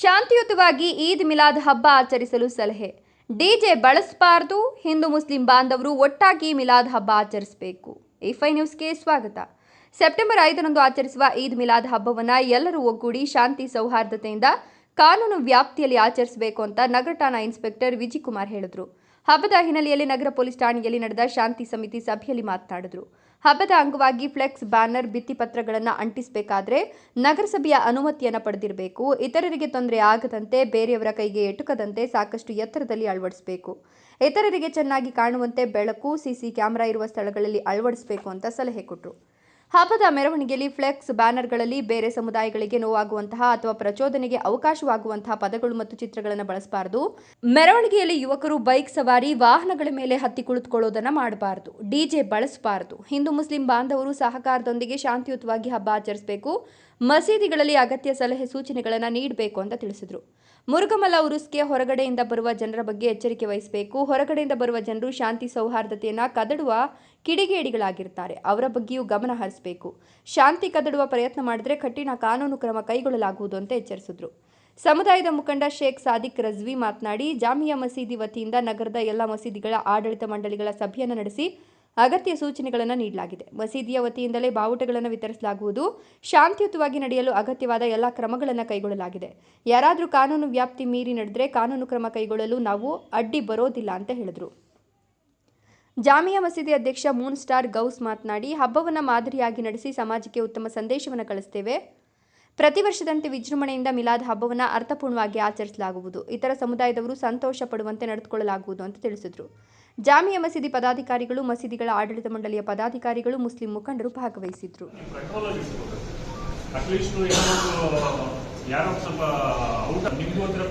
ಶಾಂತಿಯುತವಾಗಿ ಈದ್ ಮಿಲಾದ್ ಹಬ್ಬ ಆಚರಿಸಲು ಸಲಹೆ. ಡಿಜೆ ಬಳಸಬಾರದು. ಹಿಂದೂ ಮುಸ್ಲಿಂ ಬಾಂಧವರು ಒಟ್ಟಾಗಿ ಮಿಲಾದ್ ಹಬ್ಬ ಆಚರಿಸಬೇಕು. A5 ನ್ಯೂಸ್ಗೆ ಸ್ವಾಗತ. ಸೆಪ್ಟೆಂಬರ್ 5ರಂದು ಆಚರಿಸುವ ಈದ್ ಮಿಲಾದ್ ಹಬ್ಬವನ್ನು ಎಲ್ಲರೂ ಒಗ್ಗೂಡಿ ಶಾಂತಿ ಸೌಹಾರ್ದತೆಯಿಂದ ಕಾನೂನು ವ್ಯಾಪ್ತಿಯಲ್ಲಿ ಆಚರಿಸಬೇಕು ಅಂತ ನಗರ ಠಾಣಾ ಇನ್ಸ್ಪೆಕ್ಟರ್ ವಿಜಯಕುಮಾರ್ ಹೇಳಿದರು. ಹಬ್ಬದ ಹಿನ್ನೆಲೆಯಲ್ಲಿ ನಗರ ಪೊಲೀಸ್ ಠಾಣೆಯಲ್ಲಿ ನಡೆದ ಶಾಂತಿ ಸಮಿತಿ ಸಭೆಯಲ್ಲಿ ಮಾತನಾಡಿದರು. ಹಬ್ಬದ ಅಂಗವಾಗಿ ಫ್ಲೆಕ್ಸ್, ಬ್ಯಾನರ್, ಭಿತ್ತಿಪತ್ರಗಳನ್ನು ಅಂಟಿಸಬೇಕಾದ್ರೆ ನಗರಸಭೆಯ ಅನುಮತಿಯನ್ನು ಪಡೆದಿರಬೇಕು. ಇತರರಿಗೆ ತೊಂದರೆ ಆಗದಂತೆ, ಬೇರೆಯವರ ಕೈಗೆ ಎಟುಕದಂತೆ ಸಾಕಷ್ಟು ಎತ್ತರದಲ್ಲಿ ಅಳವಡಿಸಬೇಕು. ಇತರರಿಗೆ ಚೆನ್ನಾಗಿ ಕಾಣುವಂತೆ ಬೆಳಕು, ಸಿಸಿ ಕ್ಯಾಮೆರಾ ಇರುವ ಸ್ಥಳಗಳಲ್ಲಿ ಅಳವಡಿಸಬೇಕು ಅಂತ ಸಲಹೆ ಕೊಟ್ಟರು. ಹಬ್ಬದ ಮೆರವಣಿಗೆಯಲ್ಲಿ ಫ್ಲೆಕ್ಸ್, ಬ್ಯಾನರ್ಗಳಲ್ಲಿ ಬೇರೆ ಸಮುದಾಯಗಳಿಗೆ ನೋವಾಗುವಂತಹ ಅಥವಾ ಪ್ರಚೋದನೆಗೆ ಅವಕಾಶವಾಗುವಂತಹ ಪದಗಳು ಮತ್ತು ಚಿತ್ರಗಳನ್ನು ಬಳಸಬಾರದು. ಮೆರವಣಿಗೆಯಲ್ಲಿ ಯುವಕರು ಬೈಕ್ ಸವಾರಿ, ವಾಹನಗಳ ಮೇಲೆ ಹತ್ತಿ ಕುಳಿತುಕೊಳ್ಳೋದನ್ನು ಮಾಡಬಾರದು. ಡಿಜೆ ಬಳಸಬಾರದು. ಹಿಂದೂ ಮುಸ್ಲಿಂ ಬಾಂಧವರು ಸಹಕಾರದೊಂದಿಗೆ ಶಾಂತಿಯುತವಾಗಿ ಹಬ್ಬ ಆಚರಿಸಬೇಕು. ಮಸೀದಿಗಳಲ್ಲಿ ಅಗತ್ಯ ಸಲಹೆ ಸೂಚನೆಗಳನ್ನು ನೀಡಬೇಕು ಅಂತ ತಿಳಿಸಿದರು. ಮುರುಗಮಲ ಉರುಸ್ಗೆ ಹೊರಗಡೆಯಿಂದ ಬರುವ ಜನರ ಬಗ್ಗೆ ಎಚ್ಚರಿಕೆ ವಹಿಸಬೇಕು. ಹೊರಗಡೆಯಿಂದ ಬರುವ ಜನರು ಶಾಂತಿ ಸೌಹಾರ್ದತೆಯನ್ನು ಕದಡುವ ಕಿಡಿಗೇಡಿಗಳಾಗಿರ್ತಾರೆ. ಅವರ ಬಗ್ಗೆಯೂ ಗಮನ ಹರಿಸಬೇಕು. ಶಾಂತಿ ಕದಡುವ ಪ್ರಯತ್ನ ಮಾಡಿದರೆ ಕಠಿಣ ಕಾನೂನು ಕ್ರಮ ಕೈಗೊಳ್ಳಲಾಗುವುದು ಅಂತ ಎಚ್ಚರಿಸಿದರು. ಸಮುದಾಯದ ಮುಖಂಡ ಶೇಖ್ ಸಾದಿಕ್ ರಜ್ವಿ ಮಾತನಾಡಿ, ಜಾಮಿಯಾ ಮಸೀದಿ ವತಿಯಿಂದ ನಗರದ ಎಲ್ಲ ಮಸೀದಿಗಳ ಆಡಳಿತ ಮಂಡಳಿಗಳ ಸಭೆಯನ್ನು ನಡೆಸಿ ಅಗತ್ಯ ಸೂಚನೆಗಳನ್ನು ನೀಡಲಾಗಿದೆ. ಮಸೀದಿಯ ವತಿಯಿಂದಲೇ ಬಾವುಟಗಳನ್ನು ವಿತರಿಸಲಾಗುವುದು. ಶಾಂತಿಯುತವಾಗಿ ನಡೆಯಲು ಅಗತ್ಯವಾದ ಎಲ್ಲ ಕ್ರಮಗಳನ್ನು ಕೈಗೊಳ್ಳಲಾಗಿದೆ. ಯಾರಾದರೂ ಕಾನೂನು ವ್ಯಾಪ್ತಿ ಮೀರಿ ನಡೆದರೆ ಕಾನೂನು ಕ್ರಮ ಕೈಗೊಳ್ಳಲು ನಾವು ಅಡ್ಡಿ ಬರೋದಿಲ್ಲ ಅಂತ ಹೇಳಿದರು. ಜಾಮಿಯಾ ಮಸೀದಿ ಅಧ್ಯಕ್ಷ ಮೂನ್ ಸ್ಟಾರ್ ಗೌಸ್ ಮಾತನಾಡಿ, ಹಬ್ಬವನ್ನು ಮಾದರಿಯಾಗಿ ನಡೆಸಿ ಸಮಾಜಕ್ಕೆ ಉತ್ತಮ ಸಂದೇಶವನ್ನು ಕಳಿಸುತ್ತೇವೆ. ಪ್ರತಿ ವರ್ಷದಂತೆ ವಿಜೃಂಭಣೆಯಿಂದ ಮಿಲಾದ್ ಹಬ್ಬವನ್ನು ಅರ್ಥಪೂರ್ಣವಾಗಿ ಆಚರಿಸಲಾಗುವುದು. ಇತರ ಸಮುದಾಯದವರು ಸಂತೋಷ ಪಡುವಂತೆ ನಡೆದುಕೊಳ್ಳಲಾಗುವುದು ಅಂತ ತಿಳಿಸಿದರು. ಜಾಮಿಯಾ ಮಸೀದಿ ಪದಾಧಿಕಾರಿಗಳು, ಮಸೀದಿಗಳ ಆಡಳಿತ ಮಂಡಳಿಯ ಪದಾಧಿಕಾರಿಗಳು, ಮುಸ್ಲಿಂ ಮುಖಂಡರು ಭಾಗವಹಿಸಿದ್ರು.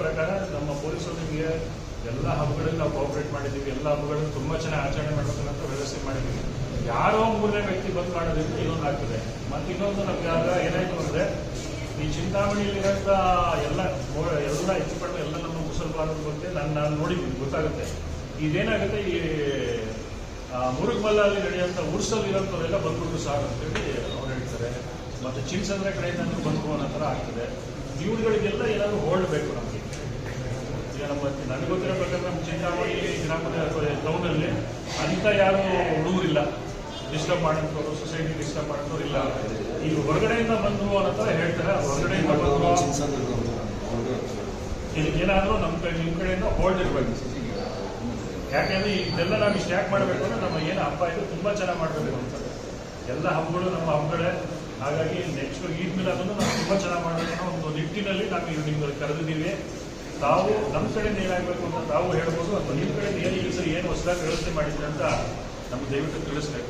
ಪ್ರಕಾರ ನಮ್ಮ ಪೊಲೀಸರಿಗೆ ಎಲ್ಲ ಹಬ್ಬಗಳಲ್ಲಿ ನಾವು ಕೋಆಪರೇಟ್ ಮಾಡಿದ್ದೀವಿ. ಎಲ್ಲ ಹಬ್ಬಗಳನ್ನು ತುಂಬಾ ಚೆನ್ನಾಗಿ ಆಚರಣೆ ಮಾಡಬೇಕಂತ ವ್ಯವಸ್ಥೆ ಮಾಡಿದ್ದೀವಿ. ಯಾರೋ ಮೂರನೇ ವ್ಯಕ್ತಿ ಬಂದ್ ಮಾಡೋದ್ರಿಂದ ಇನ್ನೊಂದು ಆಗ್ತದೆ. ಮತ್ತೆ ಇನ್ನೊಂದು ನಮ್ಗೆ ಏನಾಯ್ತು ಅಂದ್ರೆ, ಈ ಚಿಂತಾಮಣಿಯಲ್ಲಿರೋಂಥ ಎಲ್ಲ ಹೆಚ್ಚು ಕಡಿಮೆ ಎಲ್ಲ ನಮ್ಮ ಮುಸಲ್ಮಾನರ ಬಗ್ಗೆ ನಾನು ನೋಡಿದ್ದೀನಿ, ಗೊತ್ತಾಗುತ್ತೆ. ಇದೇನಾಗುತ್ತೆ, ಈ ಮುರುಗಮಲ್ಲಲ್ಲಿ ನಡೆಯುವಂಥ ಉರ್ಸಲ್ಲಿ ಇರೋಂಥವರೆಲ್ಲ ಬಂದ್ಬಿಟ್ಟು ಸಾರ್ ಅಂತೇಳಿ ಅವ್ರು ಹೇಳ್ತಾರೆ. ಮತ್ತೆ ಚಿನ್ಸಂದ್ರ ಕಡೆಯಿಂದ ಬಂದು ಅನ್ನೋ ಥರ ಆಗ್ತದೆ. ಇವುಗಳಿಗೆಲ್ಲ ಏನಾದರೂ ಹೋಲ್ಡ್ ಬೇಕು ನಮಗೆ. ಈಗ ನನಗೆ ಗೊತ್ತಿರೋ ಪ್ರಕಾರ ನಮ್ಮ ಚಿಂತಾಮಣಿ ಗ್ರಾಮದ ಅಥವಾ ಟೌನಲ್ಲಿ ಅಂಥ ಯಾರು ಹುಡುಗರಿಲ್ಲ, ಡಿಸ್ಟರ್ಬ್ ಮಾಡೋಂಥವ್ರು, ಸೊಸೈಟಿ ಡಿಸ್ಟರ್ಬ್ ಮಾಡೋಂಥವ್ರು ಇಲ್ಲ. ಈಗ ಹೊರಗಡೆಯಿಂದ ಬಂದು ಅನ್ನೋ ಥರ ಹೇಳ್ತಾರೆ. ಹೊರಗಡೆಯಿಂದ ಬಂದು ಇದಕ್ಕೇನಾದರೂ ನಿಮ್ಮ ಕಡೆಯಿಂದ ಹೋಲ್ಡ್ ಇರಬೇಕು. ಯಾಕೆಂದ್ರೆ ಇದೆಲ್ಲ ನಾವು ಇಷ್ಟು ಯಾಕೆ ಮಾಡಬೇಕು ಅಂದ್ರೆ, ನಮ್ಮ ಏನು ಹಬ್ಬ ಇದೆ ತುಂಬ ಚೆನ್ನಾಗಿ ಮಾಡಬೇಕು ಅಂತ. ಎಲ್ಲ ಹಬ್ಬಗಳು ನಮ್ಮ ಹಬ್ಬಗಳೇ. ಹಾಗಾಗಿ ನೆಕ್ಸ್ಟ್ ಈದ್ ಮಿಲಾದನ್ನು ನಾವು ತುಂಬ ಚೆನ್ನಾಗಿ ಮಾಡಬೇಕು ಅನ್ನೋ ಒಂದು ನಿಟ್ಟಿನಲ್ಲಿ ನಾವು ನಿಮ್ಗೆ ಕರೆದಿದ್ದೀವಿ. ತಾವು ನಮ್ಮ ಕಡೆಯಿಂದ ಏನಾಗಬೇಕು ಅಂತ ತಾವು ಹೇಳ್ಬೋದು, ಅಥವಾ ನಿಮ್ಮ ಕಡೆಯಿಂದ ಏನು ಈ ಸರಿ ಏನು ಹೊಸದಾಗಿ ವ್ಯವಸ್ಥೆ ಮಾಡಿದ್ರೆ ಅಂತ ನಮ್ಗೆ ದಯವಿಟ್ಟು ತಿಳಿಸ್ಬೇಕು.